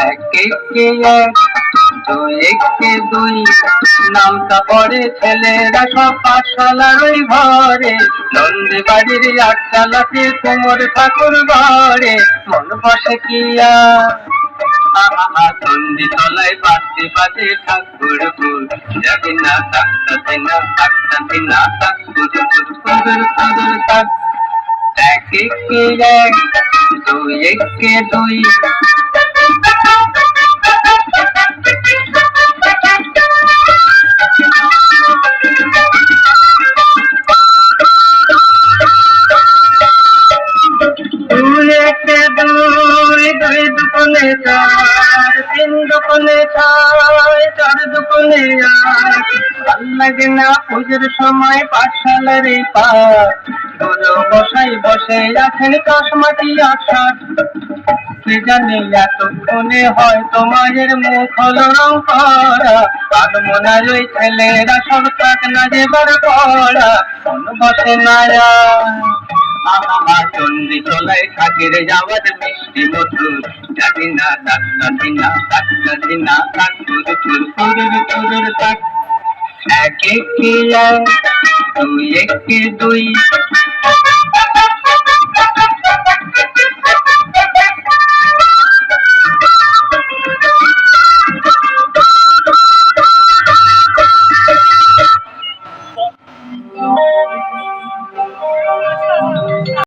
একে এক দুই একে দুই নামটা পড়ে ছেলেরা সব পাঠশালার ওই ঘরে, নন্দী বাড়ির আটচালাতে কুমোর ঠাকুর ঘরে মন বসে কিয়া নন্দী তলায় পাশে পাশে ঠাকুর ফুল যাবি না তাকতা দিনা তাকতা দিনা তাক কুদুর কুদুর কুদুর তাক। একে এক দুই একে দুই দুই একে দুই দুই দুগুণে চার, তিন দুগুণে ছয়, চার দুগুণে আট। ভাল লাগে না পুজোর সময় পাঠশালার এই পাঠ, গুরু বসাই বসে আছেন চশমাটি আষাঢ়। কে জানে এতক্ষণে হয়তো মায়ের মুখ হলো রং করা, আনমনার ওই ছেলেরা সব থাক না যেবার পড়া মন বসে না চন্ডী তলায় থাকির যাওয়ার মিষ্টি মধুর জানি না তাকতা দিনা তাকতা দিনা তাক কুদুর কুদুর কুদুর তাক। একে এক দুই একে দুই